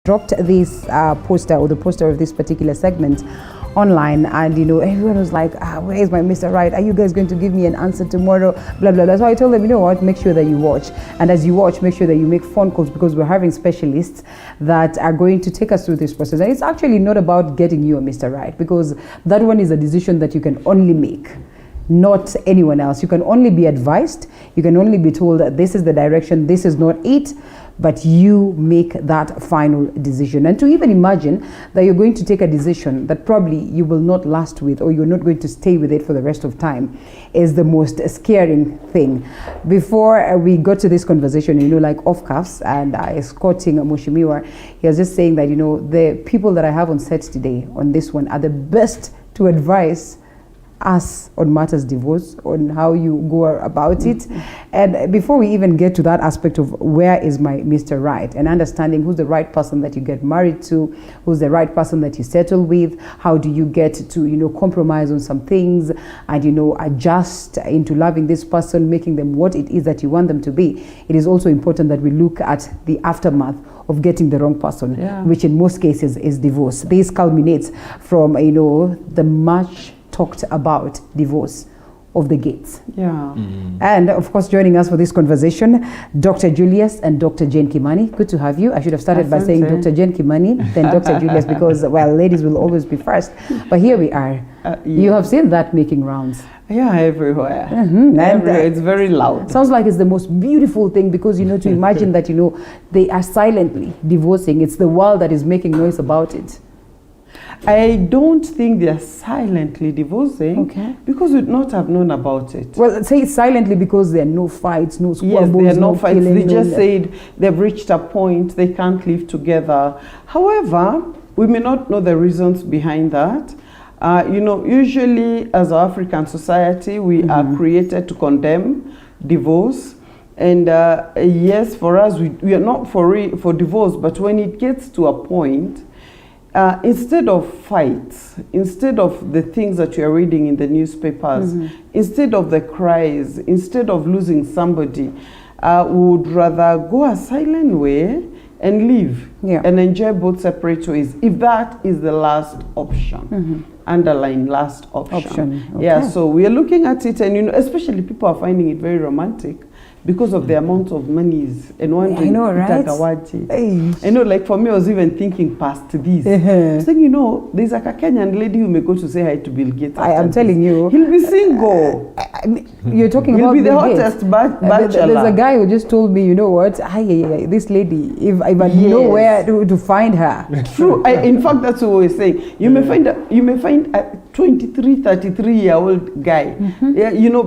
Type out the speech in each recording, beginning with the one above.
dropped this poster, or the poster of this particular segment online, and everyone was like, where is my Mr. Right? Are you guys going to give me an answer tomorrow? Blah blah blah. So I told them, you know what, make sure that you watch, and as you watch, make sure that you make phone calls, because we're having specialists that are going to take us through this process. And it's actually not about getting you a Mr. Right, because that one is a decision that you can only make, not anyone else. You can only be advised, you can only be told that this is the direction, this is not it, but you make that final decision. And to even imagine that you're going to take a decision that probably you will not last with, or you're not going to stay with it for the rest of time, is the most scaring thing. Before we got to this conversation, like off cuffs, and escorting Mushimiwa, he was just saying that, the people that I have on set today on this one are the best to advise us on matters divorce, on how you go about it. And before we even get to that aspect of where is my Mr. Right, and understanding who's the right person that you get married to, who's the right person that you settle with, how do you get to compromise on some things, and adjust into loving this person, making them what it is that you want them to be. It is also important that we look at the aftermath of getting the wrong person, which in most cases is divorce. This culminates from the much talked about divorce of the Gates. And of course, joining us for this conversation, Dr. Julius and Dr. Jane Kimani. Good to have you. I should have started by saying Dr. Jane Kimani, then Dr. Julius, because, well, ladies will always be first. But here we are. You have seen that making rounds. Everywhere. Everywhere. It's very loud. Sounds like it's the most beautiful thing, because, to imagine that, they are silently divorcing. It's the world that is making noise about it. I don't think they're silently divorcing, because we'd not have known about it. Well, say it silently because there are no fights, no squabbles, there are no fights. Killing, they just said they've reached a point, they can't live together. However, we may not know the reasons behind that. Usually as an African society, we are created to condemn divorce. And yes, for us, we are not for divorce, but when it gets to a point, instead of fights, instead of the things that you are reading in the newspapers, instead of the cries, instead of losing somebody, we would rather go a silent way and live and enjoy both separate ways, if that is the last option. Underline last option. So we are looking at it, and especially people are finding it very romantic, because of the amount of monies and wondering, I know, right? I know, like for me, I was even thinking past this. Saying, there's like a Kenyan lady who may go to say hi to Bill Gates. I am telling you, he'll be single. You're talking he'll about be the hottest bachelor. There's a guy who just told me, this lady, if I know where to find her. True. In fact, that's what we're saying. You may find a 23, 33-year-old guy.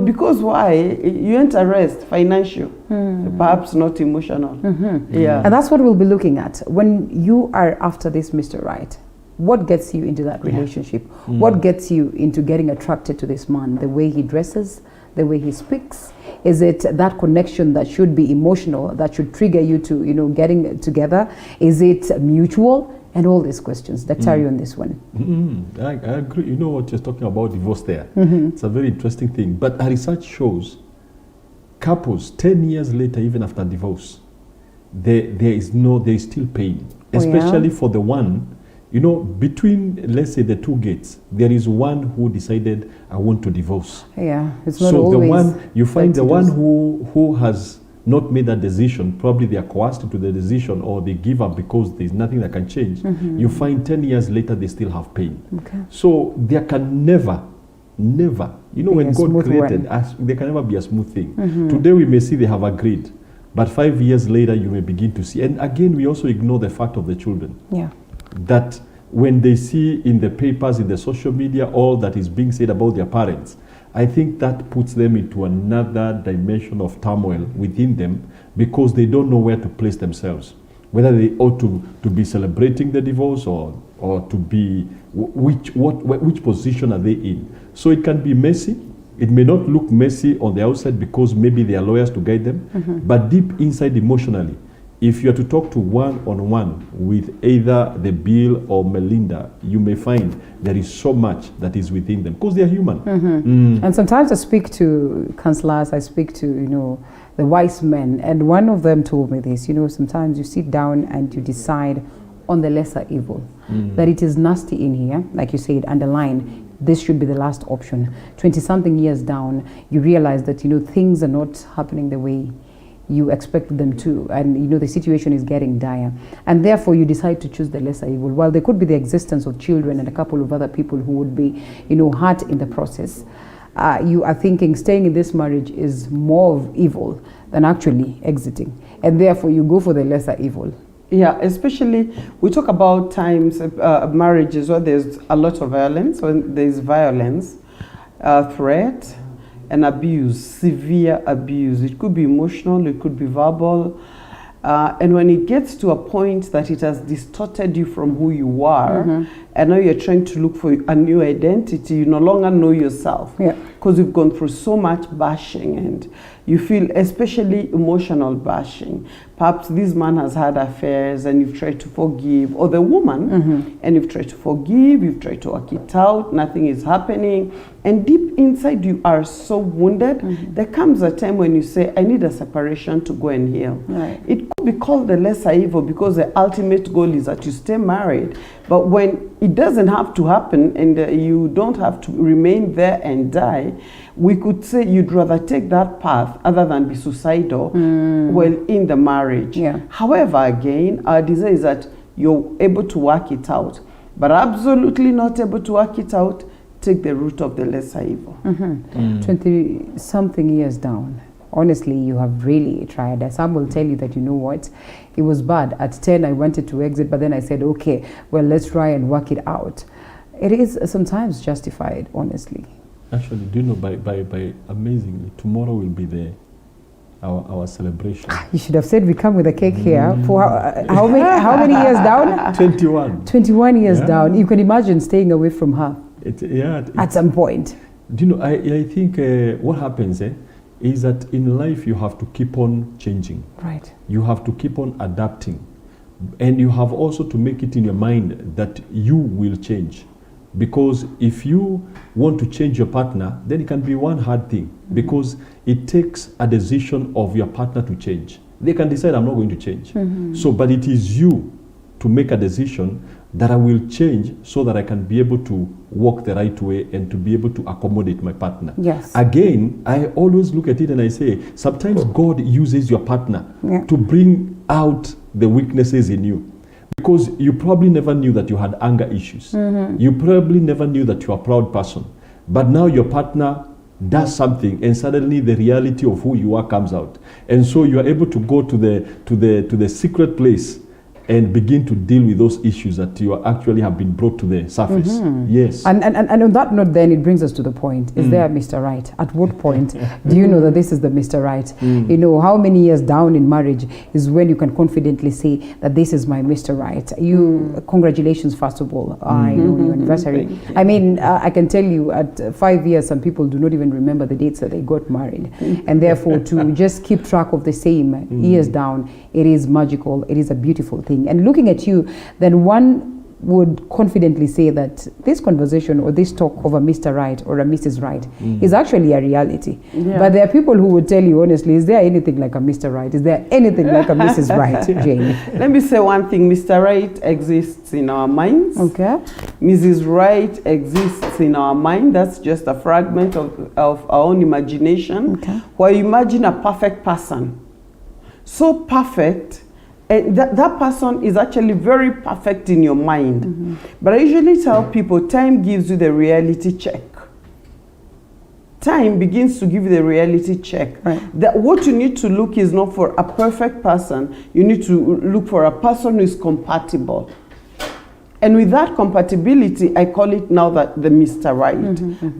Because why? You ain't a rest financial. Perhaps not emotional. And that's what we'll be looking at when you are after this Mr. Right. What gets you into that relationship? What gets you into getting attracted to this man? The way he dresses, the way he speaks? Is it that connection that should be emotional, that should trigger you to getting together? Is it mutual? And all these questions. Daktari on this one. I agree. You know what you're talking about, divorce there. It's a very interesting thing. But our research shows couples 10 years later, even after divorce, there is still pain, especially for the one, between, let's say, the two Gates, there is one who decided, I want to divorce. It's not always. So the one, you find the one who has not made that decision, probably they are coerced into the decision, or they give up because there's nothing that can change. You find 10 years later, they still have pain. So there can never, when God created us, there can never be a smooth thing. Today we may see they have agreed, but 5 years later you may begin to see. And again, we also ignore the fact of the children. That when they see in the papers, in the social media, all that is being said about their parents, I think that puts them into another dimension of turmoil within them, because they don't know where to place themselves, whether they ought to be celebrating the divorce or to be, which position are they in. So it can be messy. It may not look messy on the outside because maybe they are lawyers to guide them, but deep inside emotionally, if you are to talk to one-on-one with either the Bill or Melinda, you may find there is so much that is within them, because they are human. And sometimes I speak to counselors, I speak to, the wise men, and one of them told me this, sometimes you sit down and you decide on the lesser evil, that it is nasty in here, like you said, underline, this should be the last option. 20-something years down, you realize that, things are not happening the way you expect them to, and the situation is getting dire, and therefore you decide to choose the lesser evil. While there could be the existence of children and a couple of other people who would be hurt in the process, you are thinking staying in this marriage is more of evil than actually exiting, and therefore you go for the lesser evil. Yeah, especially we talk about times marriages where there's a lot of violence, when there's violence, threat, and abuse, severe abuse. It could be emotional, it could be verbal. And when it gets to a point that it has distorted you from who you are, and now you're trying to look for a new identity, you no longer know yourself. Because you've gone through so much bashing, and you feel, especially emotional bashing. Perhaps this man has had affairs and you've tried to forgive, or the woman, and you've tried to forgive, you've tried to work it out, nothing is happening. And deep inside you are so wounded, there comes a time when you say, I need a separation to go and heal. It could be called the lesser evil because the ultimate goal is that you stay married. But when it doesn't have to happen and you don't have to remain there and die, we could say you'd rather take that path other than be suicidal while in the marriage. However, again, our desire is that you're able to work it out. But absolutely not able to work it out, take the route of the lesser evil. 20-something years down, honestly, you have really tried. Some will tell you that, you know what, it was bad. At 10, I wanted to exit, but then I said, okay, well, let's try and work it out. It is sometimes justified, honestly. Actually, do you know, by amazingly, tomorrow will be our celebration. You should have said we come with a cake here. For how many years down? 21. 21 years down. You can imagine staying away from her. At some point. Do you know, I think what happens is that in life you have to keep on changing. Right. You have to keep on adapting. And you have also to make it in your mind that you will change. Because if you want to change your partner, then it can be one hard thing. Because it takes a decision of your partner to change. They can decide, I'm not going to change. So, but it is you to make a decision that I will change so that I can be able to walk the right way and to be able to accommodate my partner. Yes. Again, I always look at it and I say, sometimes God uses your partner to bring out the weaknesses in you. Because you probably never knew that you had anger issues. You probably never knew that you're a proud person. But now your partner does something and suddenly the reality of who you are comes out. And so you are able to go to the secret place and begin to deal with those issues that you actually have been brought to the surface. Yes. And on that note, then it brings us to the point. Is there a Mr. Right? At what point do you know that this is the Mr. Right? You know, how many years down in marriage is when you can confidently say that this is my Mr. Right? Congratulations, first of all. I know your anniversary. I mean, I can tell you at 5 years, some people do not even remember the dates that they got married. And therefore, to just keep track of the same years down, it is magical. It is a beautiful thing. And looking at you, then one would confidently say that this conversation or this talk of a Mr. Right or a Mrs. Right is actually a reality. But there are people who would tell you honestly, is there anything like a Mr. Right? Is there anything like a Mrs. Right, Jane? Let me say one thing. Mr. Right exists in our minds. Okay. Mrs. Right exists in our mind. That's just a fragment of our own imagination. Where you imagine a perfect person. So perfect. And that person is actually very perfect in your mind. But I usually tell people, time gives you the reality check. Time begins to give you the reality check. That what you need to look is not for a perfect person. You need to look for a person who is compatible. And with that compatibility, I call it now that the Mr. Right.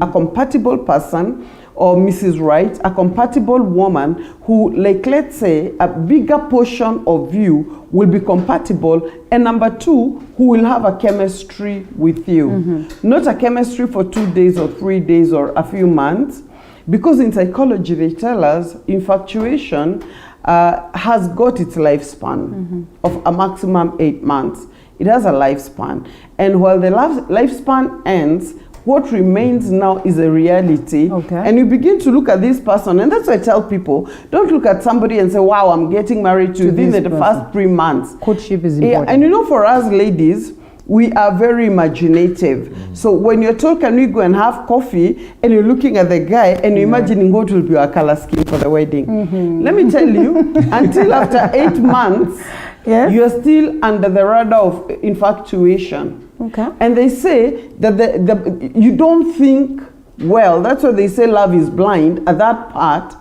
A compatible person, or Mrs. Right, a compatible woman who, like, let's say, a bigger portion of you will be compatible, and number two, who will have a chemistry with you. Not a chemistry for 2 days or 3 days or a few months, because in psychology they tell us infatuation has got its lifespan of a maximum 8 months. It has a lifespan. And while the lifespan ends, What remains now is a reality. Okay. And you begin to look at this person. And that's why I tell people, don't look at somebody and say, wow, I'm getting married to within the first 3 months. Courtship is important. Yeah, and you know, for us ladies, we are very imaginative. So when you're told, can we go and have coffee, and you're looking at the guy and you're imagining what will be our color scheme for the wedding. Let me tell you, until after 8 months, you're still under the radar of infatuation. Okay. And they say that you don't think well. That's why they say love is blind at that part.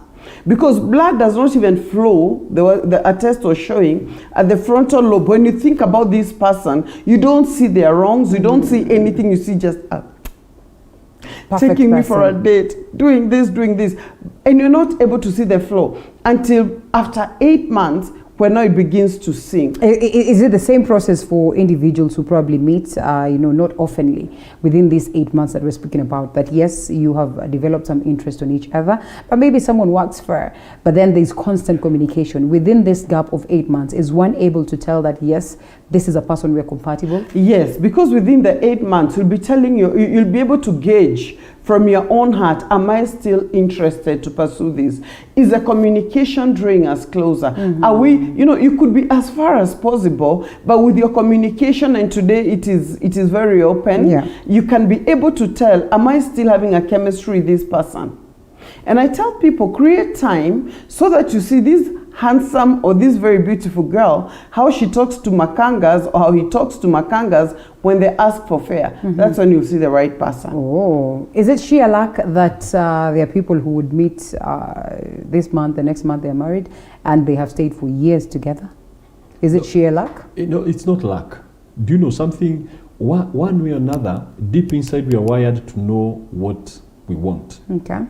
Because blood does not even flow, the test was showing, at the frontal lobe. When you think about this person, you don't see their wrongs, you don't see anything, you see just taking me for a date, doing this. And you're not able to see the flow until after 8 months, when now it begins to sink. Is it the same process for individuals who probably meet, not oftenly within these 8 months that we're speaking about? That yes, you have developed some interest on each other, but maybe someone works for, but then there's constant communication. Within this gap of 8 months, is one able to tell that yes, this is a person we're compatible? Yes, because within the 8 months, you'll be telling you'll be able to gauge from your own heart, am I still interested to pursue this? Is the communication drawing us closer? Are we, you could be as far as possible, but with your communication, and today it is very open, you can be able to tell, am I still having a chemistry with this person? And I tell people, create time so that you see this handsome or this very beautiful girl, how she talks to Makangas or how he talks to Makangas when they ask for fare. That's when you see the right person. Oh, is it sheer luck that there are people who would meet this month, the next month they're married, and they have stayed for years together? Is it sheer luck? No, it's not luck. Do you know something? One way or another, deep inside we are wired to know what we want. Okay.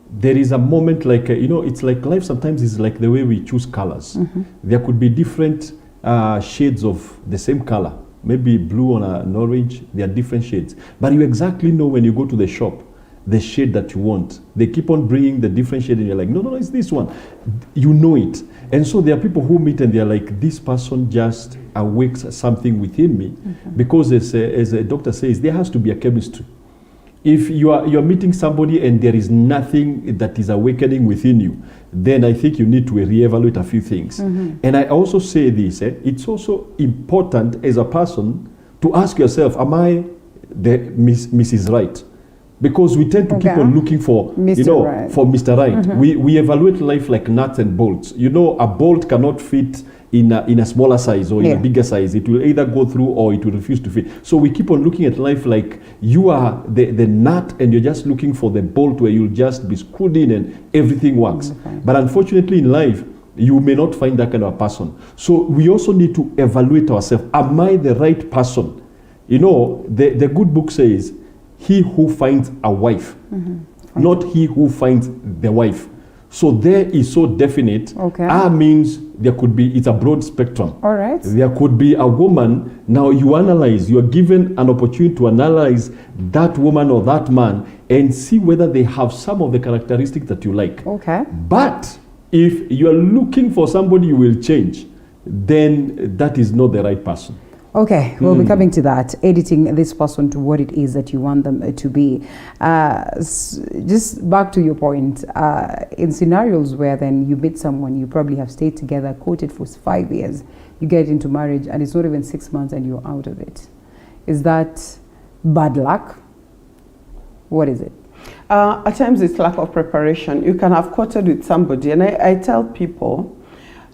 There is a moment like, it's like life sometimes is like the way we choose colors. There could be different shades of the same color. Maybe blue on an orange, there are different shades. But you exactly know when you go to the shop, the shade that you want. They keep on bringing the different shade and you're like, no, it's this one. You know it. And so there are people who meet and they're like, this person just awakes something within me. Because as a doctor says, there has to be a chemistry. If you're meeting somebody and there is nothing that is awakening within you, then I think you need to reevaluate a few things. And I also say this, it's also important as a person to ask yourself, am I the Mrs. Right? Because we tend to keep on looking for, Mr. Right. for Mr. Right. We evaluate life like nuts and bolts. A bolt cannot fit in a smaller size or in a bigger size. It will either go through or it will refuse to fit. So we keep on looking at life like you are the nut and you're just looking for the bolt where you'll just be screwed in and everything works. But unfortunately in life, you may not find that kind of a person. So we also need to evaluate ourselves. Am I the right person? The good book says, he who finds a wife, not he who finds the wife. So there is so definite. Means there could be, it's a broad spectrum. All right. There could be a woman. Now you analyze, you are given an opportunity to analyze that woman or that man and see whether they have some of the characteristics that you like. Okay. But if you are looking for somebody you will change, then that is not the right person. Okay, we'll be coming to that, editing this person to what it is that you want them to be. Just back to your point, in scenarios where then you meet someone, you probably have stayed together, courted for 5 years, you get into marriage and it's not even 6 months and you're out of it. Is that bad luck? What is it? At times it's lack of preparation. You can have courted with somebody, and I tell people,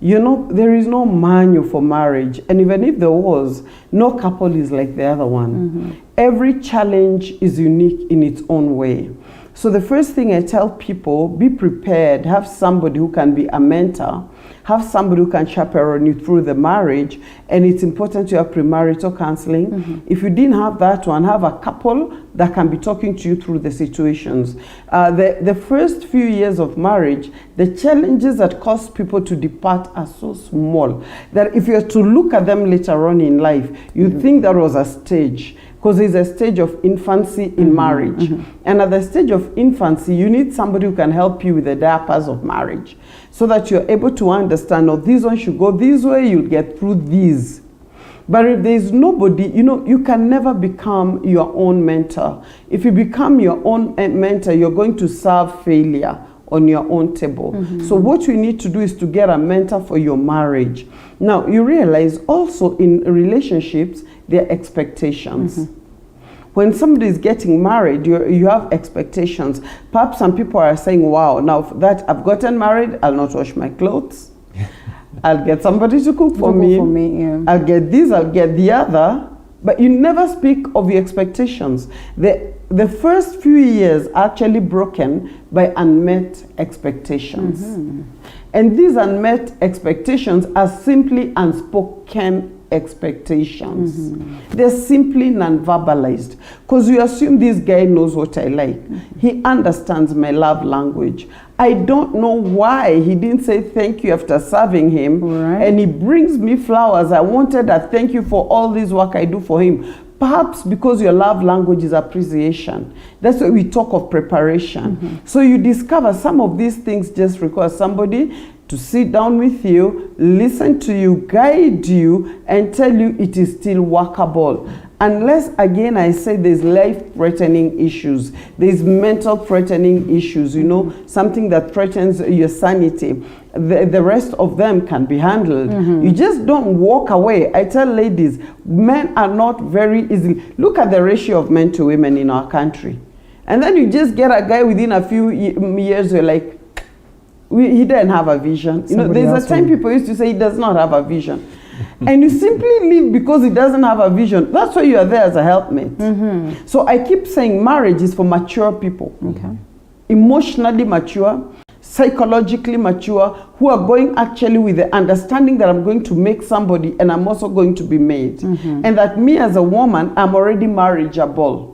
there is no manual for marriage. And even if there was, no couple is like the other one. Every challenge is unique in its own way. So the first thing I tell people, be prepared. Have somebody who can be a mentor. Have somebody who can chaperone you through the marriage. And it's important to have premarital counseling. If you didn't have that one, have a couple that can be talking to you through the situations. The first few years of marriage, the challenges that cause people to depart are so small that if you are to look at them later on in life, you think that was a stage. Because there's a stage of infancy in marriage. And at the stage of infancy, you need somebody who can help you with the diapers of marriage so that you're able to understand, this one should go this way, you'll get through these. But if there's nobody, you can never become your own mentor. If you become your own mentor, you're going to serve failure on your own table. So what you need to do is to get a mentor for your marriage. Now, you realize also in relationships, there are expectations. When somebody is getting married, you have expectations. Perhaps some people are saying, wow, now that I've gotten married, I'll not wash my clothes. I'll get somebody to cook for me. Yeah. I'll get this, I'll get the other. But you never speak of your expectations. The first few years are actually broken by unmet expectations. And these unmet expectations are simply unspoken expectations. They're simply non-verbalized. Because you assume this guy knows what I like. He understands my love language. I don't know why he didn't say thank you after serving him. And he brings me flowers. I wanted a thank you for all this work I do for him. Perhaps because your love language is appreciation. That's why we talk of preparation. So you discover some of these things just require somebody to sit down with you, listen to you, guide you, and tell you it is still workable. Unless, again, I say there's life-threatening issues, there's mental-threatening issues, something that threatens your sanity. The rest of them can be handled. You just don't walk away. I tell ladies, men are not very easy. Look at the ratio of men to women in our country. And then you just get a guy within a few years, you're like, he didn't have a vision. There's a time people used to say he does not have a vision. And you simply leave because he doesn't have a vision. That's why you are there as a helpmate. So I keep saying marriage is for mature people. Emotionally mature, psychologically mature, who are going actually with the understanding that I'm going to make somebody and I'm also going to be made. And that me as a woman, I'm already marriageable.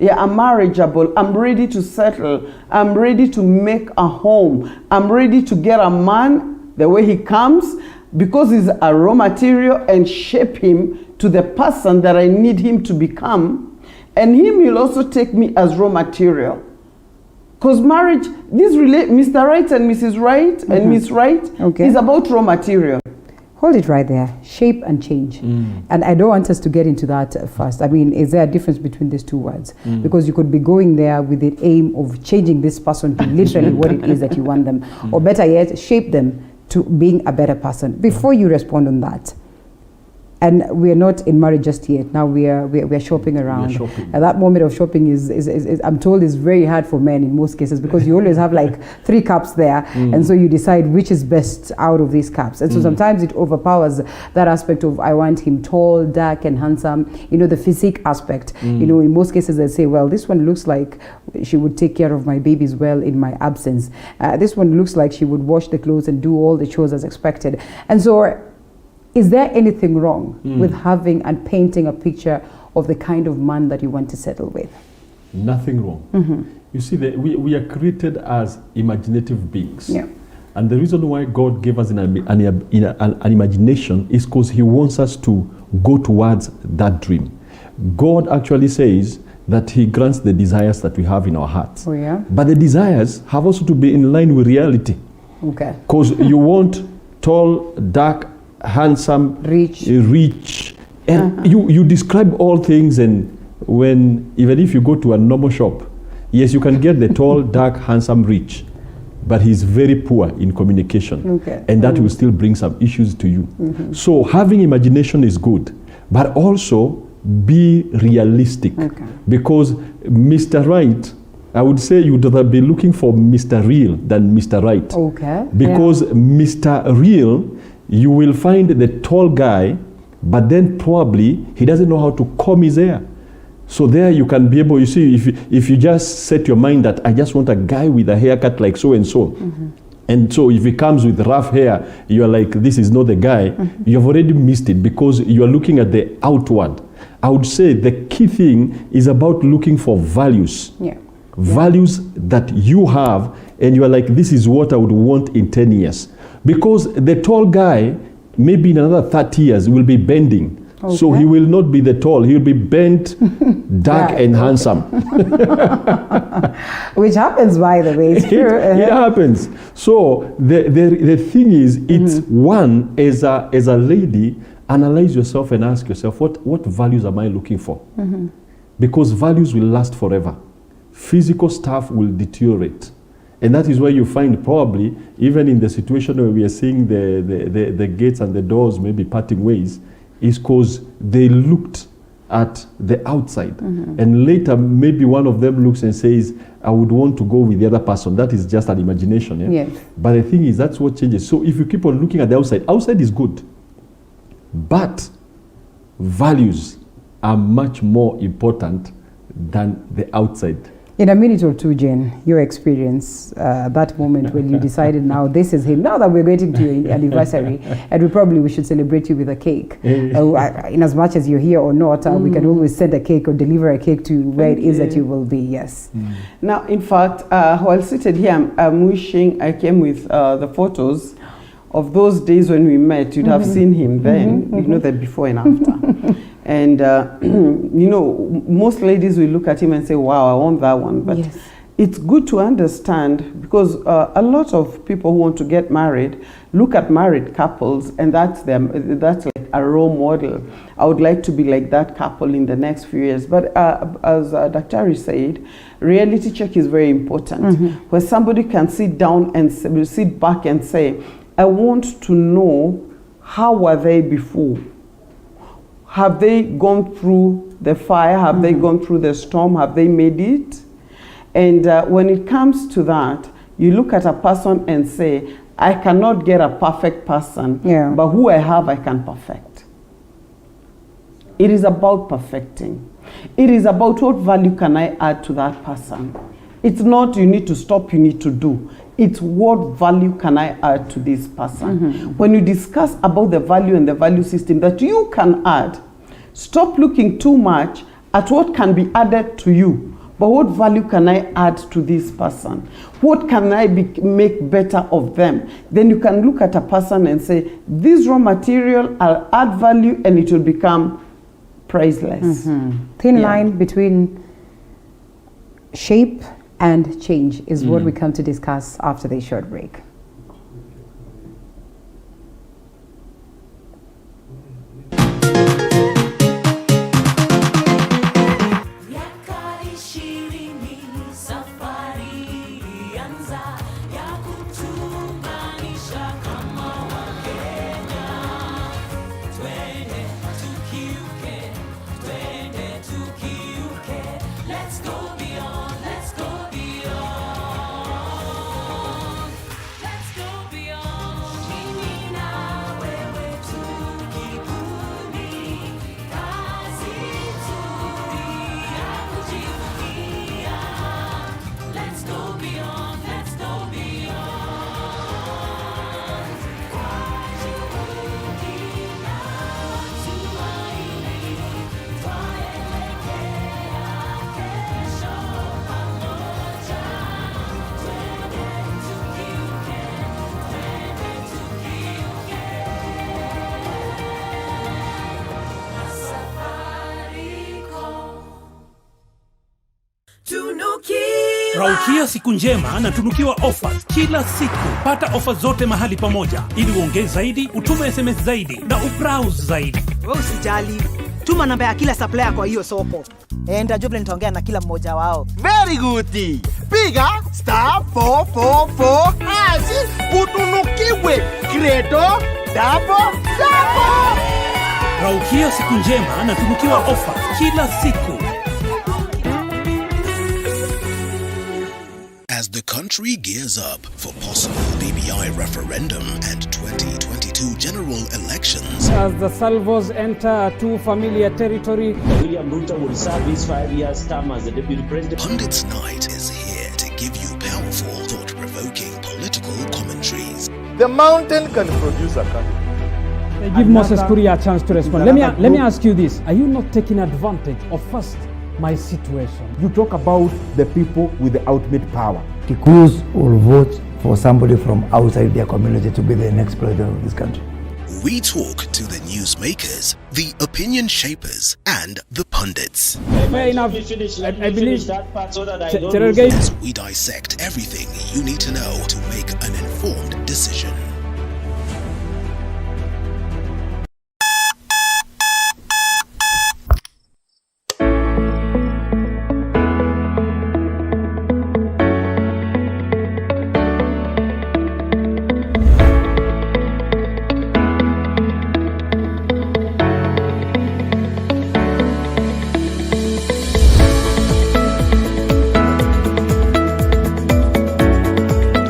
Yeah, I'm marriageable. I'm ready to settle. I'm ready to make a home. I'm ready to get a man the way he comes, because he's a raw material, and shape him to the person that I need him to become. And him will also take me as raw material. Because marriage, Mr. Right and Mrs. Right and Miss Right is about raw material. Hold it right there. Shape and change. And I don't want us to get into that first. I mean, is there a difference between these two words? Because you could be going there with the aim of changing this person to literally what it is that you want them. Or better yet, shape them to being a better person. Before you respond on that, and we are not in marriage just yet. Now we are shopping around. And that moment of shopping is I'm told is very hard for men in most cases, because you always have like 3 cups there, and so you decide which is best out of these cups. And so sometimes it overpowers that aspect of I want him tall, dark, and handsome. The physique aspect. In most cases they say, well, this one looks like she would take care of my babies well in my absence. This one looks like she would wash the clothes and do all the chores as expected. And so, is there anything wrong with having and painting a picture of the kind of man that you want to settle with? Nothing wrong. You see, we are created as imaginative beings. And the reason why God gave us an imagination is because He wants us to go towards that dream. God actually says that He grants the desires that we have in our hearts. But the desires have also to be in line with reality. Because you want tall, dark, handsome, rich, and you describe all things, and even if you go to a normal shop, yes, you can get the tall, dark, handsome, rich, but he's very poor in communication, and that will still bring some issues to you. So having imagination is good, but also be realistic, because Mr. Right, I would say you'd rather be looking for Mr. Real than Mr. Right, because Mr. Real, you will find the tall guy, but then probably he doesn't know how to comb his hair. So there you can be able, you see, if you just set your mind that I just want a guy with a haircut like so and so, and so if he comes with rough hair, you're like, this is not the guy, you've already missed it, because you're looking at the outward. I would say the key thing is about looking for values. Values that you have, and you're like, this is what I would want in 10 years. Because the tall guy, maybe in another 30 years, will be bending. So he will not be the tall, he'll be bent, dark, and handsome. Which happens, by the way, it's true. It happens. So the thing is, it's one, as a lady, analyze yourself and ask yourself, what values am I looking for? Because values will last forever. Physical stuff will deteriorate. And that is where you find probably, even in the situation where we are seeing the gates and the doors maybe parting ways, is because they looked at the outside. And later, maybe one of them looks and says, I would want to go with the other person. That is just an imagination. Yeah? Yes. But the thing is, that's what changes. So if you keep on looking at the outside is good. But values are much more important than the outside. In a minute or two, Jane, your experience, that moment when you decided now this is him. Now that we're getting to your anniversary, and we should celebrate you with a cake. In as much as you're here or not, we can always send a cake or deliver a cake to where it is that you will be. Yes. Now, in fact, while seated here, I'm wishing I came with the photos of those days when we met. You'd have seen him then, you know, the before and after. And, you know, most ladies will look at him and say, wow, I want that one. But yes. It's good to understand, because a lot of people who want to get married look at married couples, and that's like a role model. I would like to be like that couple in the next few years. But as Dr. said, reality check is very important. Where somebody can sit down and sit back and say, I want to know, how were they before? Have they gone through the fire? Have they gone through the storm? Have they made it? And when it comes to that, you look at a person and say, I cannot get a perfect person, but who I have, I can perfect. It is about perfecting. It is about what value can I add to that person. It's not you need to stop, you need to do. It's what value can I add to this person. When you discuss about the value and the value system that you can add, stop looking too much at what can be added to you, but what value can I add to this person? What can I make better of them? Then you can look at a person and say, this raw material, I'll add value and it will become priceless. Thin line between shape and change is what we come to discuss after this short break. Raukia siku njema na tunukiwa offers kila siku. Pata offers zote mahali pamoja ili uongeze zaidi, utume SMS zaidi na ubrowse zaidi. Wewe usijali. Tuma namba ya kila supplier kwa hiyo soko. Enda Jubilee nitaongea na kila mmoja wao. Very good. Piga *444 hash utunukiwe Credo double. Raukia siku njema na tunukiwa offers kila siku. As the country gears up for possible BBI referendum and 2022 general elections, as the salvos enter too familiar territory, William Ruto will serve his 5 years term as the deputy president. Pundits Night is here to give you powerful, thought-provoking political commentaries. The mountain can produce a country. Give Moses Kuria a chance to respond. Let me ask you this. Are you not taking advantage of first my situation? You talk about the people with the ultimate power. Kikuyus will vote for somebody from outside their community to be the next president of this country. We talk to the newsmakers, the opinion shapers, and the pundits. Fair enough. I believe that part so that I don't as we dissect everything you need to know to make an informed decision.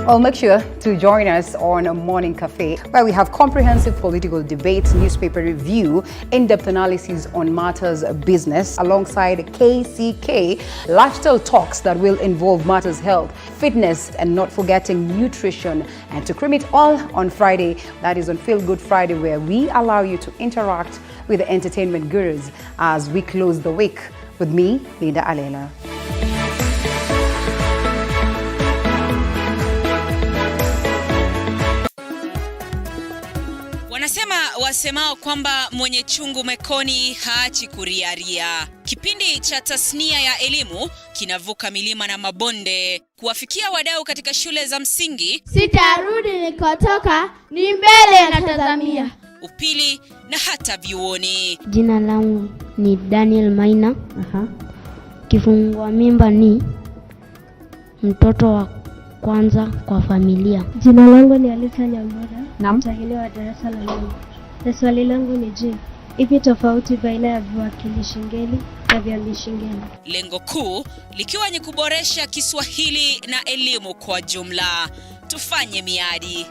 Well, make sure to join us on a Morning Cafe, where we have comprehensive political debates, newspaper review, in-depth analysis on matters of business, alongside KCK, lifestyle talks that will involve matters health, fitness, and not forgetting nutrition. And to cream it all on Friday, that is on Feel Good Friday, where we allow you to interact with the entertainment gurus as we close the week. With me, Linda Alela. Wanasema wasemao kwamba mwenye chungu mekoni haachi kuriaria. Kipindi cha tasnia ya elimu kinavuka milima na mabonde kuwafikia wadau katika shule za msingi. Sitarudi nilikotoka, ni mbele natazamia. Upili na hata vyuoni. Jina langu ni Daniel Maina. Kifungua mimba ni mtoto wa kwanza kwa familia. Jina langu ni Alisa Nyambura. Mtahini wa darasa la 4. Na swali langu ni je, ipi tofauti baina ya viwakilishi ngeli na viambishi ngeli? Lengo kuu likiwa ni kuboresha Kiswahili na elimu kwa jumla. Tufanye miadi.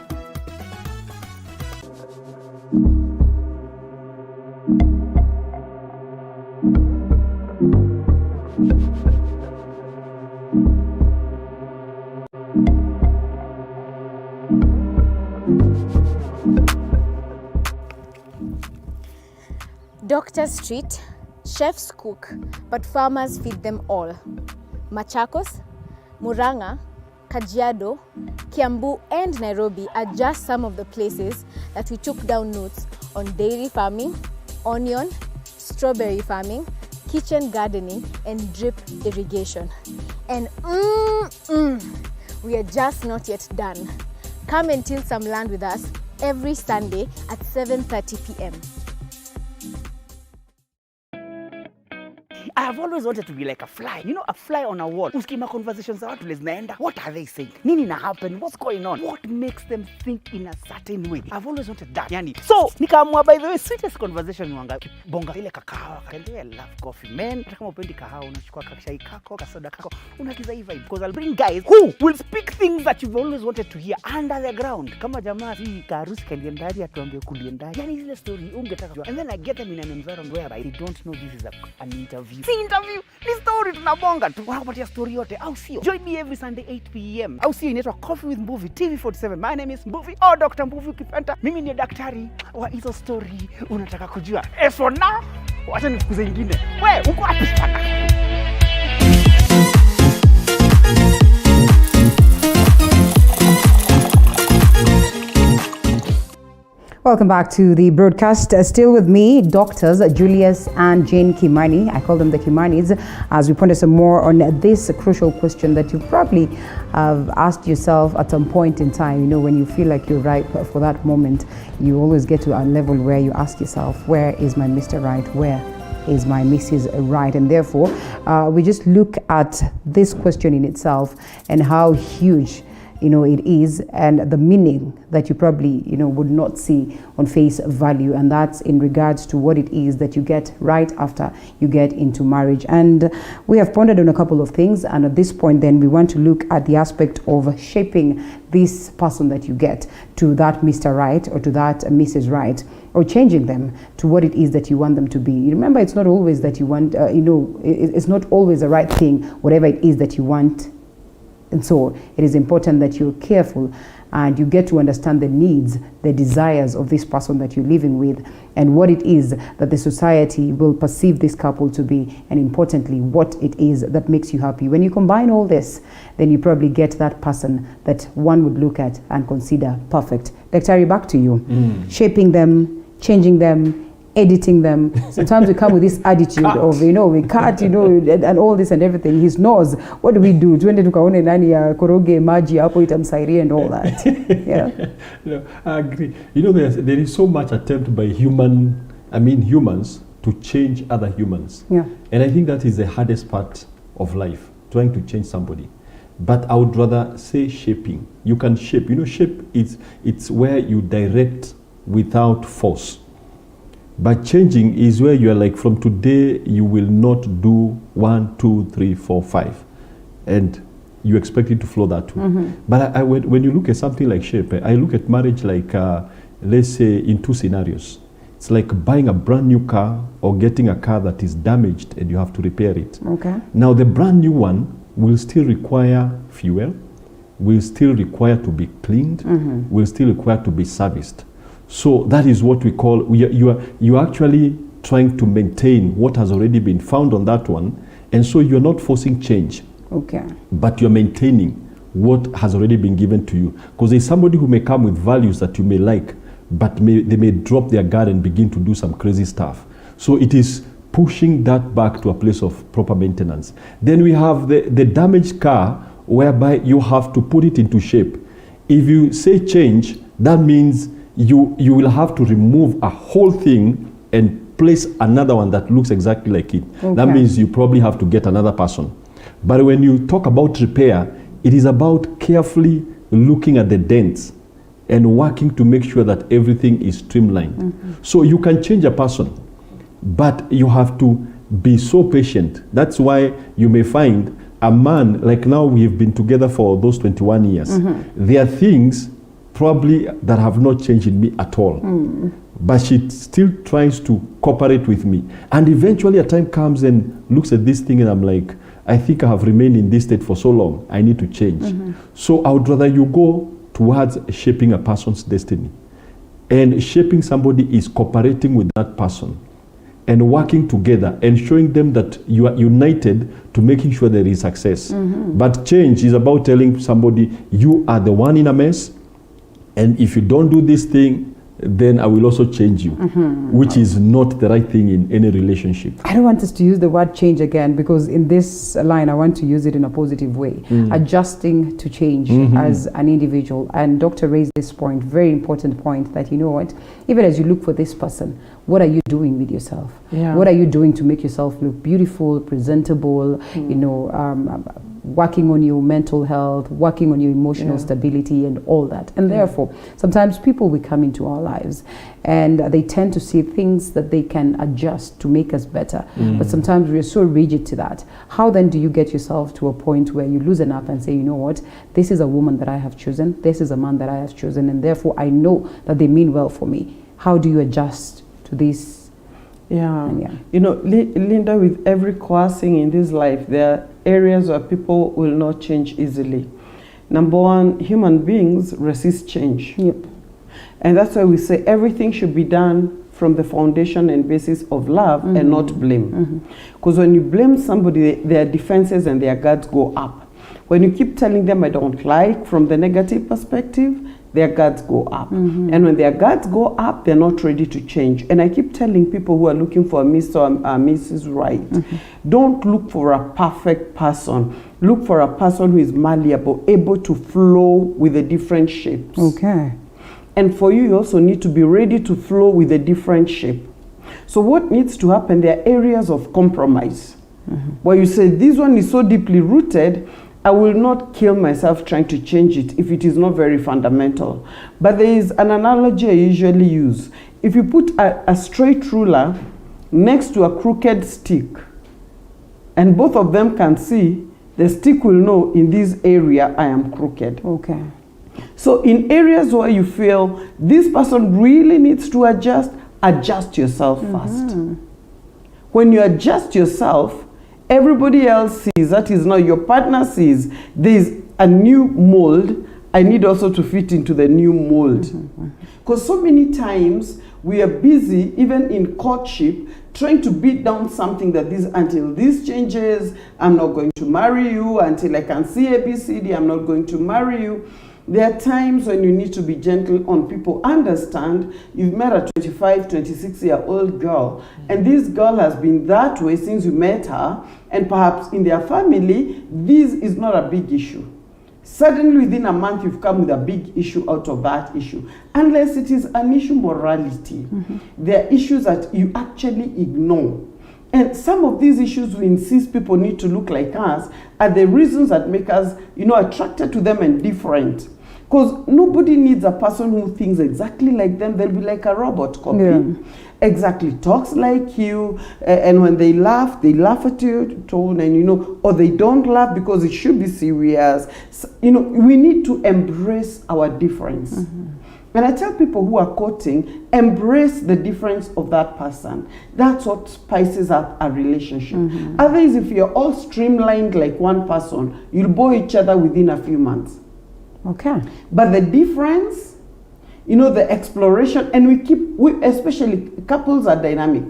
Doctor Street, chefs cook, but farmers feed them all. Machakos, Murang'a, Kajiado, Kiambu and Nairobi are just some of the places that we took down notes on dairy farming, onion, strawberry farming, kitchen gardening and drip irrigation. And we are just not yet done. Come and till some land with us every Sunday at 7:30 p.m. I have always wanted to be like a fly. You know, a fly on a wall. Uskima conversations za watu leznaenda. What are they saying? Nini na happen? What's going on? What makes them think in a certain way? I've always wanted that. Yani. So, nikaamua by the way, sweetest conversation wanga bonga ile kakahawa. I love coffee, man. Hata kama upendi kahawa, unachukua kashai kako, kasoda kako, unakiza hii vibe. Because I'll bring guys who will speak things that you've always wanted to hear under the ground. Kama jamaa si karusi kaliendari atuambie kuliendari. Yani zile story ungetaka kujua. And then I get them in an environment where they don't know this is an interview. Si interview, ni story tunabonga tu. Wanakupatia story yote au sio? Join me every Sunday 8 p.m. Au sio, inaitwa Coffee with Mbuvi TV47. My name is Mbuvi or Dr. Mbuvi ukipenda. Mimi ni daktari wa hizo story unataka kujua. So now, wacha nifukuze ingine. We, uko wapi sana? Welcome back to the broadcast. Still with me, doctors Julius and Jane Kimani. I call them the Kimanis, as we ponder some more on this crucial question that you probably have asked yourself at some point in time. You know, when you feel like you're ripe for that moment, you always get to a level where you ask yourself, where is my Mr. Right? Where is my Mrs. Right? And therefore, we just look at this question in itself and how huge it is, and the meaning that you probably, would not see on face value. And that's in regards to what it is that you get right after you get into marriage. And we have pondered on a couple of things. And at this point, then we want to look at the aspect of shaping this person that you get to that Mr. Right or to that Mrs. Right, or changing them to what it is that you want them to be. Remember, it's not always that you want, it's not always the right thing, whatever it is that you want. And so it is important that you're careful and you get to understand the needs, the desires of this person that you're living with, and what it is that the society will perceive this couple to be, and importantly, what it is that makes you happy. When you combine all this, then you probably get that person that one would look at and consider perfect. Daktari, back to you. Shaping them, changing them, editing them. Sometimes we come with this attitude of, we cut, and all this and everything. His nose, what do we do? Tuende tukaone nani ya koroge maji hapo itamsaidia and all that. Yeah. No, I agree. There is so much attempt by humans to change other humans. Yeah. And I think that is the hardest part of life, trying to change somebody. But I would rather say shaping. You can shape. Shape it's where you direct without force. But changing is where you are like, from today, you will not do 1, 2, 3, 4, 5. And you expect it to flow that way. But when you look at something like shape, I look at marriage like, let's say, in two scenarios. It's like buying a brand new car or getting a car that is damaged and you have to repair it. Okay. Now, the brand new one will still require fuel, will still require to be cleaned, will still require to be serviced. So that is what we call, you're actually trying to maintain what has already been found on that one, and so you're not forcing change. Okay. But you're maintaining what has already been given to you. Because there's somebody who may come with values that you may like, but they may drop their guard and begin to do some crazy stuff. So it is pushing that back to a place of proper maintenance. Then we have the damaged car, whereby you have to put it into shape. If you say change, that means you will have to remove a whole thing and place another one that looks exactly like it. Okay. That means you probably have to get another person. But when you talk about repair, it is about carefully looking at the dents and working to make sure that everything is streamlined. So you can change a person, but you have to be so patient. That's why you may find a man, like now we have been together for those 21 years. There are things probably that have not changed in me at all. But she still tries to cooperate with me. And eventually a time comes and looks at this thing and I'm like, I think I have remained in this state for so long, I need to change. So I would rather you go towards shaping a person's destiny. And shaping somebody is cooperating with that person and working together and showing them that you are united to making sure there is success. But change is about telling somebody, you are the one in a mess, and if you don't do this thing, then I will also change you, which is not the right thing in any relationship. I don't want us to use the word change again, because in this line I want to use it in a positive way. Adjusting to change as an individual. And Dr. raised this point, very important point, that you know what, even as you look for this person, what are you doing with yourself? What are you doing to make yourself look beautiful, presentable, you know, working on your mental health, working on your emotional stability and all that. And therefore, sometimes people will come into our lives and they tend to see things that they can adjust to make us better. But sometimes we're so rigid to that. How then do you get yourself to a point where you loosen up and say, you know what, this is a woman that I have chosen, this is a man that I have chosen, and therefore I know that they mean well for me. How do you adjust to this? You know, Linda, with every coercing in this life, there are areas where people will not change easily. Number one, human beings resist change. And that's why we say everything should be done from the foundation and basis of love and not blame. Because when you blame somebody, their defenses and their guards go up. When you keep telling them I don't like from the negative perspective, their guards go up. And when their guards go up, they're not ready to change. And I keep telling people who are looking for a Mr. or a Mrs. Right, don't look for a perfect person. Look for a person who is malleable, able to flow with the different shapes. And for you, you also need to be ready to flow with a different shape. So what needs to happen, there are areas of compromise. Where you say, this one is so deeply rooted, I will not kill myself trying to change it if it is not very fundamental. But there is an analogy I usually use. If you put a straight ruler next to a crooked stick, and both of them can see, the stick will know in this area I am crooked. So in areas where you feel this person really needs to adjust yourself first. When you adjust yourself, everybody else sees, that is now your partner sees, there's a new mold, I need also to fit into the new mold. Because so many times we are busy, even in courtship, trying to beat down something that until this changes, I'm not going to marry you, until I can see ABCD, I'm not going to marry you. There are times when you need to be gentle on people. Understand, you've met a 25, 26-year-old girl, and this girl has been that way since you met her, and perhaps in their family, this is not a big issue. Suddenly, within a month, you've come with a big issue out of that issue. Unless it is an issue morality. There are issues that you actually ignore. And some of these issues we insist people need to look like us are the reasons that make us, attracted to them and different. Because nobody needs a person who thinks exactly like them. They'll be like a robot copy. Yeah. Exactly, talks like you, and when they laugh at your tone, and you know, or they don't laugh because it should be serious. So, you know, we need to embrace our difference. And I tell people who are courting, embrace the difference of that person. That's what spices up a relationship. Otherwise, if you're all streamlined like one person, you'll bore each other within a few months. Okay. But the difference, you know, the exploration, and we especially couples are dynamic.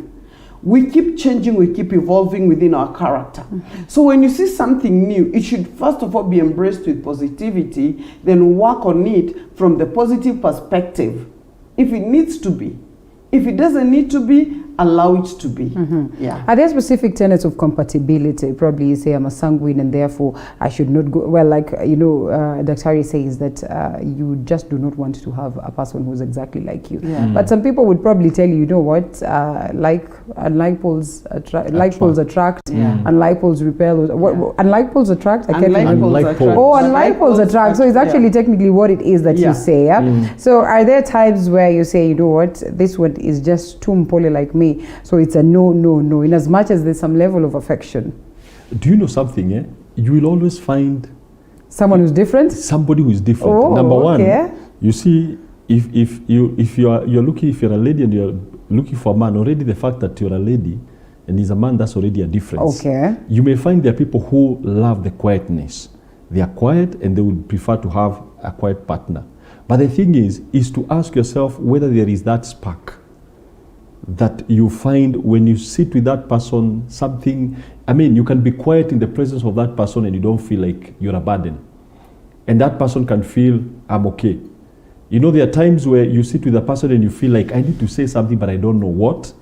We keep changing, we keep evolving within our character. So when you see something new, it should first of all be embraced with positivity, then work on it from the positive perspective. If it needs to be. If it doesn't need to be, allow it to be. Yeah. Are there specific tenets of compatibility? Probably you say I'm a sanguine and therefore I should not go. Well, like, you know, Dr. says that you just do not want to have a person who's exactly like you. Yeah. But some people would probably tell you know what, like poles attract, Yeah. and like poles repel. Unlike poles attract? I can't remember. Unlike poles. Oh, unlike poles attract. So it's actually technically what it is that you say. Yeah? So are there times where you say, you know what, this one is just too mpole like me, so it's a no, in as much as there's some level of affection? Do you know something? You will always find someone who's different. Somebody who is different. Oh, Number one, okay. you see, if you're looking, if you're a lady and you're looking for a man, already the fact that you're a lady and he's a man, that's already a difference. Okay. You may find there are people who love the quietness. They are quiet and they would prefer to have a quiet partner. But the thing is to ask yourself whether there is that spark that you find when you sit with that person, something, I mean, you can be quiet in the presence of that person and you don't feel like you're a burden. And that person can feel, I'm okay. You know, there are times where you sit with a person and you feel like, I need to say something, but I don't know what.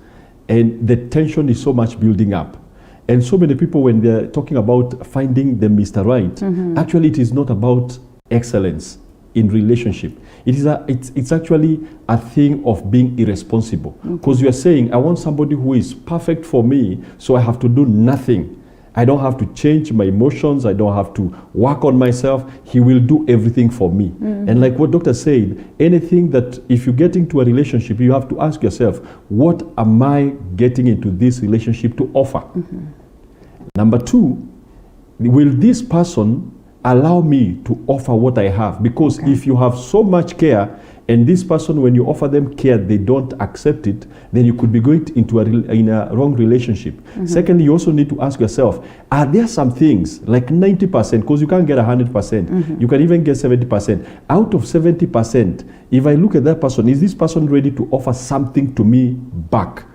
And the tension is so much building up. And so many people, when they're talking about finding the Mr. Right, actually it is not about excellence in relationship. It's actually a thing of being irresponsible. Because you are saying, I want somebody who is perfect for me, so I have to do nothing. I don't have to change my emotions. I don't have to work on myself. He will do everything for me. And like what Doctor said, anything that if you get into a relationship, you have to ask yourself, what am I getting into this relationship to offer? Number two, will this person allow me to offer what I have? Because if you have so much care and this person, when you offer them care, they don't accept it, then you could be going into a wrong relationship. Secondly, you also need to ask yourself, are there some things like 90%, because you can't get 100%, you can even get 70%. Out of 70%, if I look at that person, is this person ready to offer something to me back?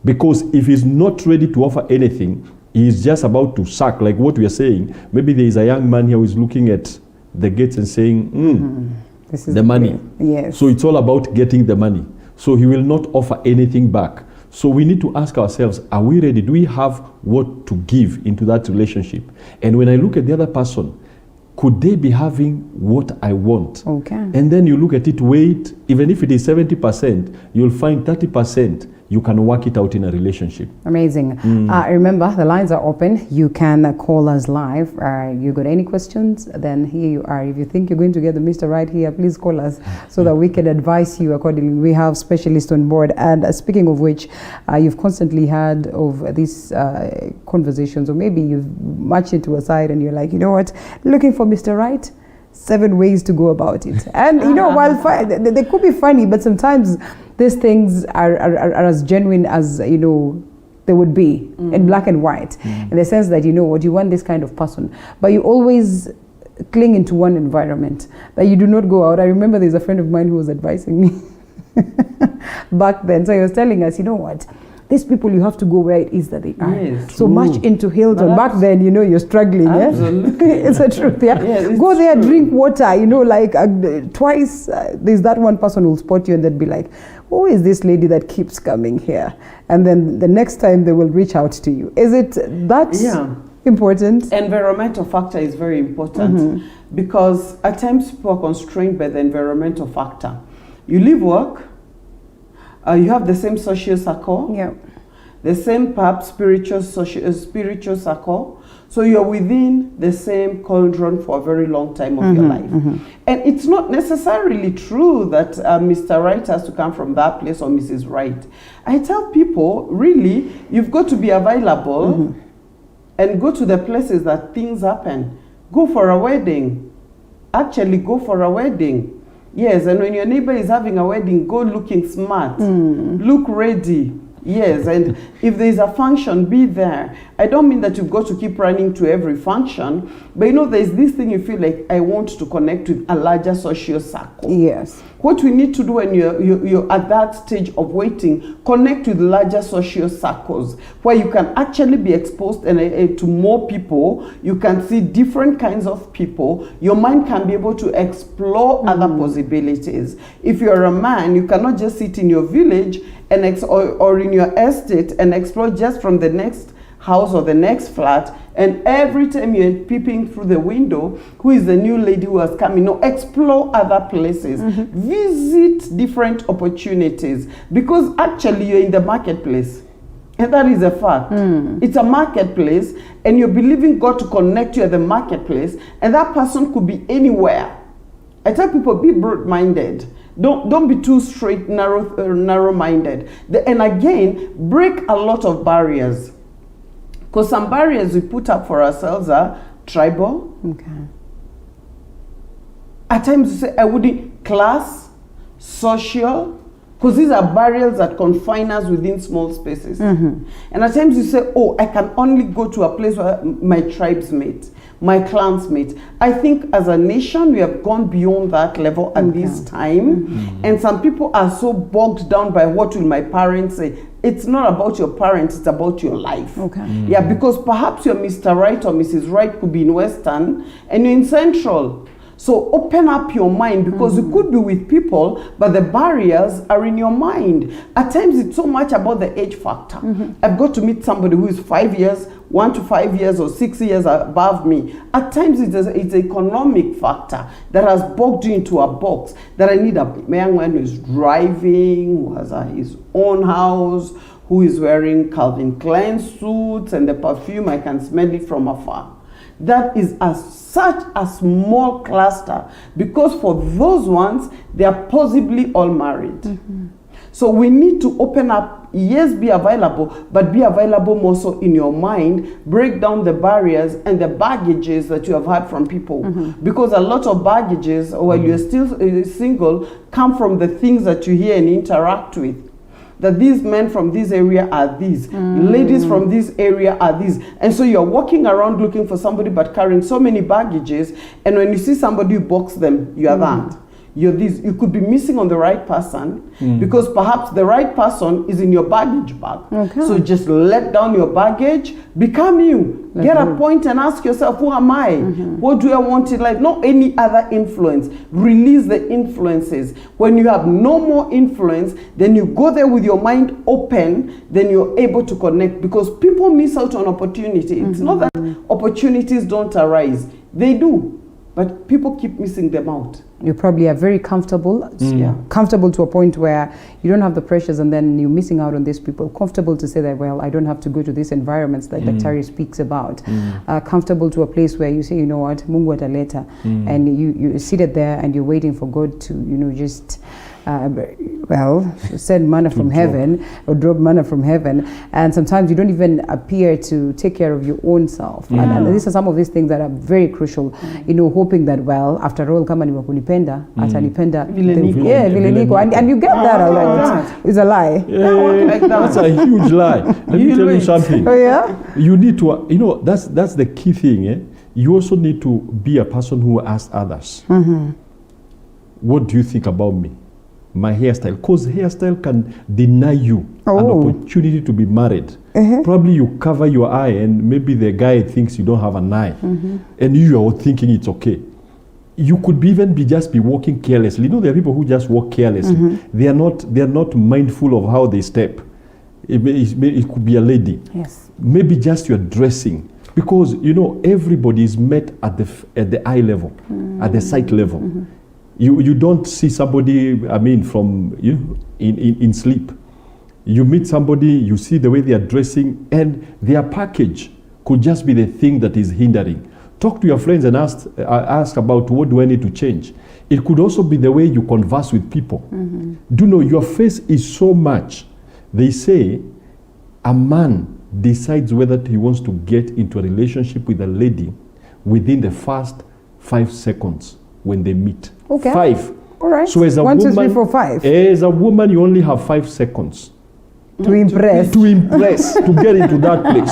Because if he's not ready to offer anything, he's just about to suck, like what we are saying. Maybe there is a young man here who is looking at the gates and saying, this is the money. Yes. So it's all about getting the money. So he will not offer anything back. So we need to ask ourselves, are we ready? Do we have what to give into that relationship? And when I look at the other person, could they be having what I want? Okay. And then you look at it, wait, even if it is 70%, you'll find 30%. You can work it out in a relationship. Amazing. Remember, the lines are open. You can call us live. You got any questions? Then here you are. If you think you're going to get the Mr. Right here, please call us so that we can advise you accordingly. We have specialists on board. And speaking of which, you've constantly heard of these conversations, or maybe you've matched it to a side and you're like, you know what, looking for Mr. Right? 7 ways to go about it. And you know, while they could be funny, but sometimes these things are as genuine as, you know, they would be in black and white, in the sense that, you know what, you want this kind of person, but you always cling into one environment, that you do not go out. I remember there's a friend of mine who was advising me back then. So he was telling us, you know what, these people, you have to go where it is that they are. Yes, so much into Hilton. Back then, you know, you're struggling. Absolutely. It's the truth. Yeah. Go there, drink water. You know, like twice, there's that one person who'll spot you and they'll be like, who is this lady that keeps coming here? And then the next time they will reach out to you. Is it that important? Environmental factor is very important because at times people are constrained by the environmental factor. You leave work, you have the same social circle, the same pub, spiritual circle. So you're within the same cauldron for a very long time of your life. And it's not necessarily true that Mr. Right has to come from that place or Mrs. Right. I tell people, really, you've got to be available and go to the places that things happen. Go for a wedding. Actually, go for a wedding. Yes, and when your neighbor is having a wedding, go looking smart. Look ready. Yes, and if there is a function, be there. I don't mean that you've got to keep running to every function, but you know, there's this thing you feel like, I want to connect with a larger social circle. Yes. What we need to do when you're at that stage of waiting, connect with larger social circles where you can actually be exposed to more people. You can see different kinds of people. Your mind can be able to explore other possibilities. If you're a man, you cannot just sit in your village and or in your estate and explore just from the next house or the next flat, and every time you're peeping through the window, who is the new lady who has come in? No, explore other places. Visit different opportunities, because actually you're in the marketplace. And that is a fact. It's a marketplace, and you're believing God to connect you at the marketplace, and that person could be anywhere. I tell people, be broad-minded. Don't be too straight, narrow-minded. And again, break a lot of barriers. Because some barriers we put up for ourselves are tribal. At times you say, I wouldn't, class, social, because these are barriers that confine us within small spaces. And at times you say, oh, I can only go to a place where my tribes meet, my clans meet. I think as a nation, we have gone beyond that level at this time. And some people are so bogged down by what will my parents say. It's not about your parents, it's about your life. Yeah, because perhaps your Mr. Right or Mrs. Right could be in Western and you're in Central. So open up your mind, because you could be with people, but the barriers are in your mind. At times it's so much about the age factor. I've got to meet somebody who is 5 years, 1 to 5 years or 6 years above me. At times it's an economic factor that has bogged you into a box, that I need a young man who is driving, who has his own house, who is wearing Calvin Klein suits and the perfume, I can smell it from afar. That is such a small cluster, because for those ones, they are possibly all married. So we need to open up, yes, be available, but be available more so in your mind. Break down the barriers and the baggages that you have had from people. Because a lot of baggages, while you're still single, come from the things that you hear and interact with. That these men from this area are these, ladies from this area are these. And so you're walking around looking for somebody but carrying so many baggages, and when you see somebody who box them, you are that. You're this. You could be missing on the right person, because perhaps the right person is in your baggage bag. So just let down your baggage, become you. Get a point and ask yourself, who am I? What do I want in life? Not any other influence. Release the influences. When you have no more influence, then you go there with your mind open, then you're able to connect, because people miss out on opportunity. It's not that opportunities don't arise. They do, but people keep missing them out. You probably are very comfortable, comfortable to a point where you don't have the pressures, and then you're missing out on these people. Comfortable to say that, well, I don't have to go to these environments that Daktari speaks about. Comfortable to a place where you say, you know what, Mungu ataleta, and you seated there and you're waiting for God to, you know, just send manna from heaven, or drop manna from heaven, and sometimes you don't even appear to take care of your own self. And these are some of these things that are very crucial, you know, hoping that, well, after all, kama niwakunipenda, atanipenda vile niko, and you get that a lot. It's a lie. That's a huge lie. Let me tell you something. You need to, you know, that's the key thing. You also need to be a person who asks others, what do you think about me? My hairstyle, because hairstyle can deny you an opportunity to be married. Probably you cover your eye, and maybe the guy thinks you don't have an eye, and you are thinking it's okay. You could even just be walking carelessly. You know, there are people who just walk carelessly. They are not mindful of how they step. It could be a lady. Maybe just your dressing, because you know everybody is met at the eye level, at the sight level. You don't see somebody, I mean, from in sleep. You meet somebody, you see the way they are dressing, and their package could just be the thing that is hindering. Talk to your friends and ask about what do I need to change. It could also be the way you converse with people. Do you know, your face is so much. They say a man decides whether he wants to get into a relationship with a lady within the first 5 seconds when they meet. Okay. 5. All right. So as a 1, 2, woman, 3, 4, 5. as a woman, you only have 5 seconds. To impress. To impress, to get into that place.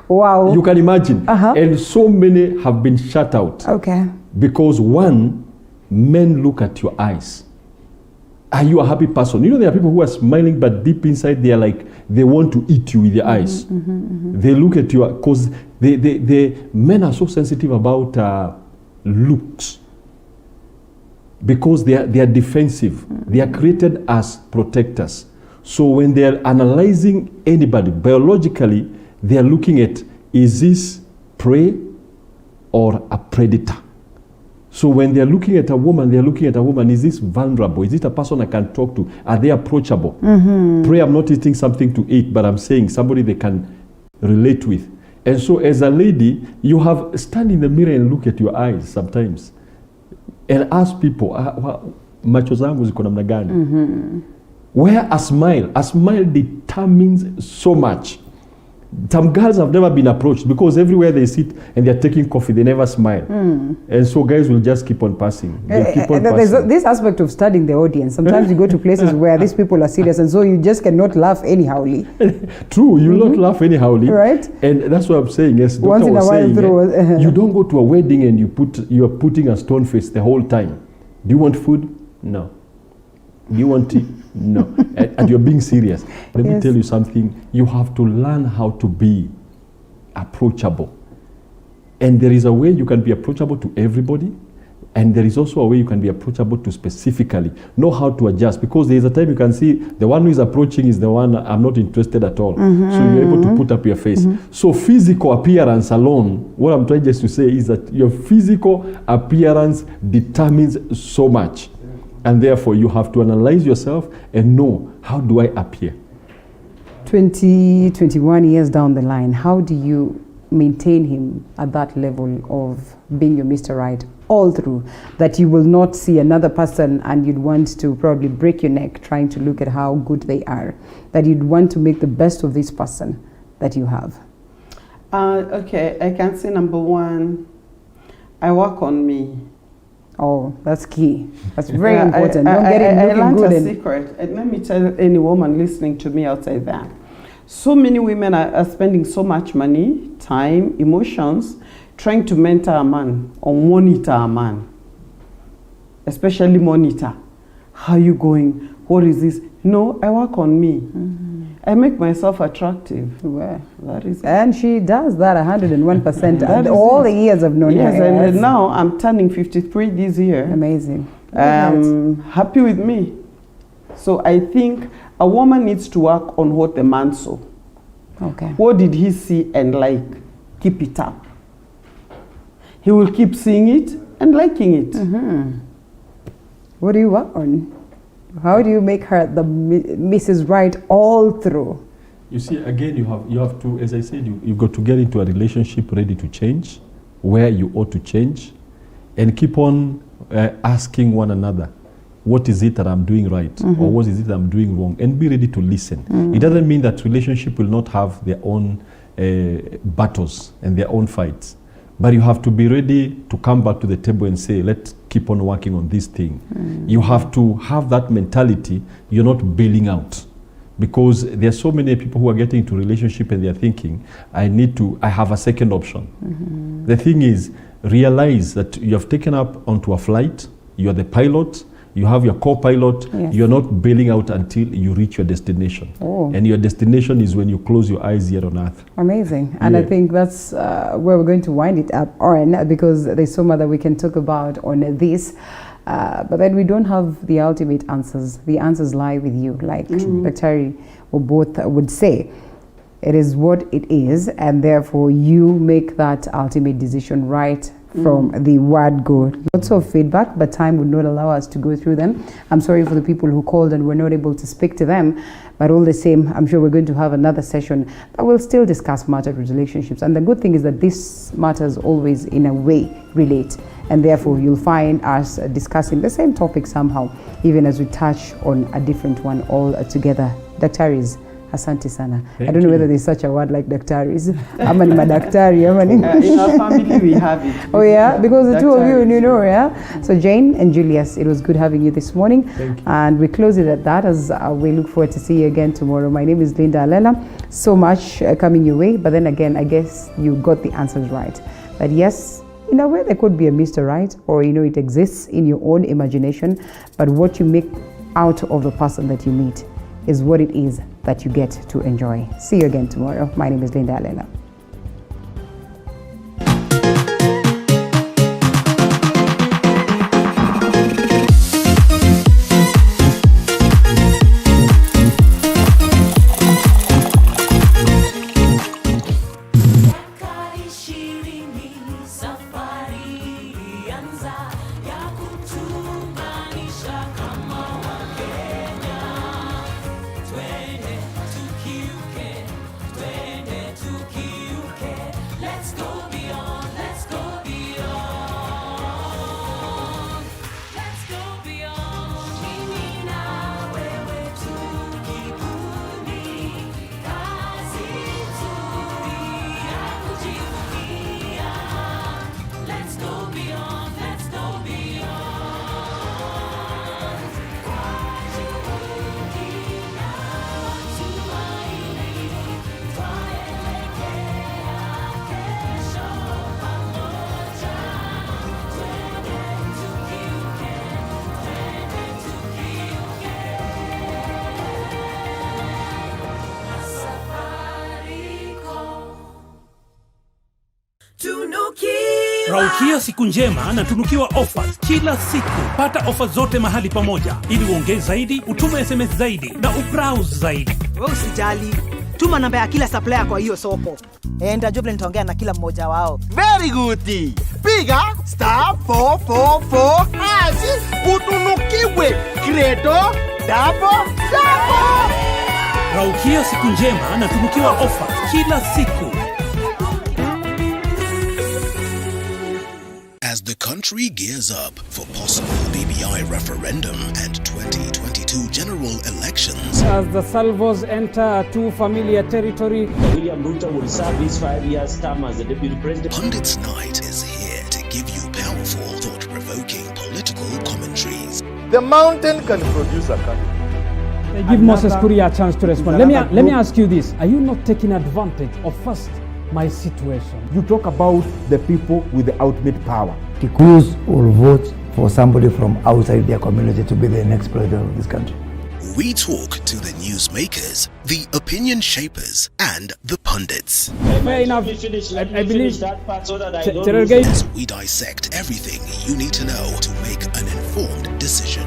Wow. You can imagine. And so many have been shut out. Okay. Because one, men look at your eyes. Are you a happy person? You know, there are people who are smiling, but deep inside they are like, they want to eat you with their eyes. They look at you, because men are so sensitive about looks. Because they are defensive. They are created as protectors. So when they are analyzing anybody, biologically, they are looking at, is this prey or a predator? So when they are looking at a woman, they are looking at a woman, is this vulnerable? Is it a person I can talk to? Are they approachable? Pray I'm not eating something to eat, but I'm saying somebody they can relate with. And so as a lady, you have stand in the mirror and look at your eyes sometimes. And ask people, macho zangu ziko namna gani? Where a smile determines so much. Some girls have never been approached because everywhere they sit and they're taking coffee, they never smile. And so guys will just keep on passing. There's this aspect of studying the audience. Sometimes you go to places where these people are serious and so you just cannot laugh anyhowly. True, you not laugh anyhowly. Right. And that's what I'm saying. Yes, once in a while you don't go to a wedding and you are putting a stone face the whole time. Do you want food? No. Do you want tea? No. And you're being serious. Let me tell you something. You have to learn how to be approachable. And there is a way you can be approachable to everybody. And there is also a way you can be approachable to specifically. Know how to adjust. Because there is a time you can see the one who is approaching is the one I'm not interested at all. So you're able to put up your face. So physical appearance alone, what I'm trying just to say is that your physical appearance determines so much. And therefore, you have to analyze yourself and know, how do I appear? 21 years down the line, how do you maintain him at that level of being your Mr. Right all through, that you will not see another person and you'd want to probably break your neck trying to look at how good they are, that you'd want to make the best of this person that you have? Okay, I can say number one, I work on me. Oh, that's key. That's very important. Don't get it looking learned good. A secret. And let me tell any woman listening to me outside that. So many women are spending so much money, time, emotions, trying to mentor a man or monitor a man. Especially monitor. How are you going? What is this? No, I work on me. I make myself attractive. Well, that is it. And she does that 101% all the years I've known her. Yes, and now I'm turning 53 this year. Amazing. Happy with me. So I think a woman needs to work on what the man saw. Okay. What did he see and like? Keep it up. He will keep seeing it and liking it. What do you work on? How do you make her the Mrs. Right all through? You see, again, you have to, as I said, you've got to get into a relationship ready to change, where you ought to change, and keep on asking one another, what is it that I'm doing right, or what is it that I'm doing wrong, and be ready to listen. It doesn't mean that relationship will not have their own battles and their own fights, but you have to be ready to come back to the table and say, let's keep on working on this thing. You have to have that mentality. You're not bailing out, because there are so many people who are getting into relationship and they're thinking, I have a second option. The thing is, realize that you have taken up onto a flight, you're the pilot, you have your co-pilot, you're not bailing out until you reach your destination. And your destination is when you close your eyes here on earth. Amazing. And I think that's where we're going to wind it up on, because there's so much that we can talk about on this. But then we don't have the ultimate answers. The answers lie with you, like Dr. or both would say. It is what it is, and therefore you make that ultimate decision right from the word go. Lots of feedback, but time would not allow us to go through them. I'm sorry for the people who called and were not able to speak to them, but all the same, I'm sure we're going to have another session that will still discuss marital relationships. And the good thing is that these matters always, in a way, relate. And therefore, you'll find us discussing the same topic somehow, even as we touch on a different one all together. Daktaris, asante sana. I don't know whether there's such a word like daktaris. Ama ni madaktari, ama ni... In our family, we have it. Oh yeah, because the two of you know, yeah? So Jane and Julius, it was good having you this morning. Thank you. And we close it at that as we look forward to see you again tomorrow. My name is Linda Alela. So much coming your way, but then again, I guess you got the answers right. But yes, in a way, there could be a Mr. Right, or it exists in your own imagination, but what you make out of the person that you meet is what it is that you get to enjoy. See you again tomorrow. My name is Linda Alela. Raukia siku njema na tunukiwa offers kila siku. Pata offers zote mahali pamoja ili uongeze zaidi, utume SMS zaidi na ubrowse zaidi. Wewe usijali. Tuma namba ya kila supplier kwa hiyo soko. Nitajua vile nitaongea na kila mmoja wao. Very good. Piga *444 hash utunukiwe Credo double. Raukia siku njema na tunukiwa offers kila siku. As the country gears up for possible BBI referendum and 2022 general elections, as the salvos enter too familiar territory, William Ruto will serve his 5-year term as the deputy president. Pundits Night is here to give you powerful, thought-provoking political commentaries. The mountain can produce a country. Give Moses Kuria a chance to respond. Let me ask you this. Are you not taking advantage of first my situation? You talk about the people with the ultimate power. Kikuyus will vote for somebody from outside their community to be the next president of this country. We talk to the newsmakers, the opinion shapers, and the pundits. Fair enough. I believe that part so that I don't lose. As we dissect everything you need to know to make an informed decision.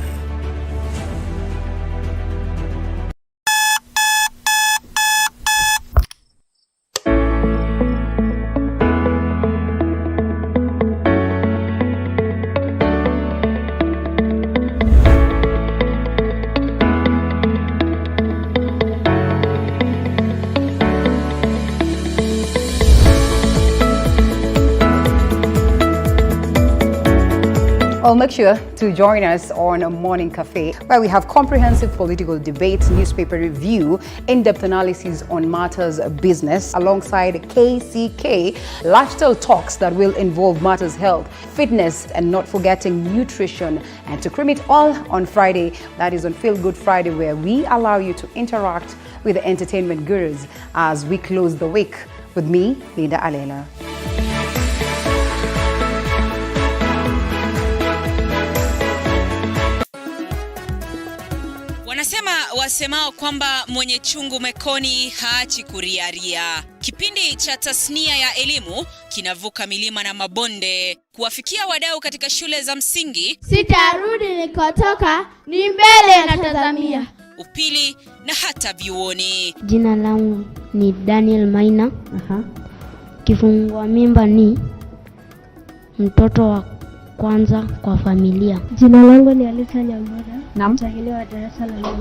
Well, make sure to join us on a Morning Cafe, where we have comprehensive political debates, newspaper review, in-depth analysis on matters of business, alongside KCK, lifestyle talks that will involve matters health, fitness, and not forgetting nutrition. And to cream it all on Friday, that is on Feel Good Friday, where we allow you to interact with the entertainment gurus as we close the week. With me, Linda Alela. Wanasema wasemao kwamba mwenye chungu mekoni haachi kuriaria. Kipindi cha tasnia ya elimu kinavuka milima na mabonde kuwafikia wadau katika shule za msingi, Sitarudi nilikotoka, ni mbele natazamia, upili na hata vyuoni. Jina langu ni Daniel Maina. Kifungua mimba ni mtoto wa kwanza kwa familia. Jina langu ni Alisa Nyambura, mtahiniwa wa darasa la 8.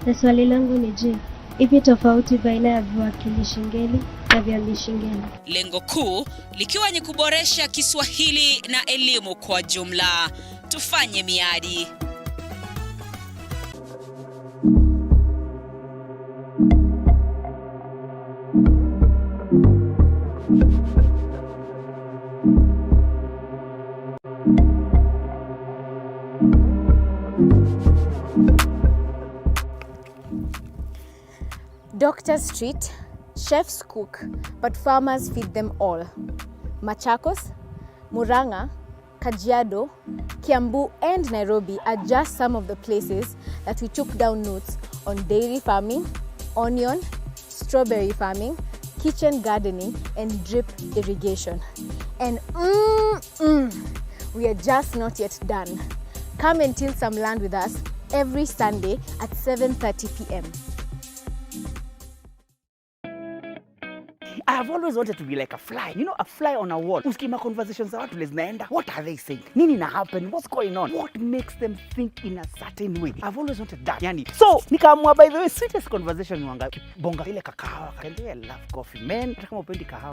Na swali langu ni je, ipi tofauti baina ya viwakilishi ngeli na viambishi ngeli? Lengo kuu likiwa ni kuboresha Kiswahili na elimu kwa jumla. Tufanye miadi. Doctors treat, chefs cook, but farmers feed them all. Machakos, Murang'a, Kajiado, Kiambu and Nairobi are just some of the places that we took down notes on dairy farming, onion, strawberry farming, kitchen gardening and drip irrigation. And we are just not yet done. Come and till some land with us every Sunday at 7:30 p.m. I have always wanted to be like a fly. You know, a fly on a wall. Uskima conversations za watu zinaenda. What are they saying? Nini na happen? What's going on? What makes them think in a certain way? I've always wanted that. Yani, so nikaamua by the way, sweetest conversation wanga bonga ile kakahawa. I love coffee, man. Kama upendi kahawa.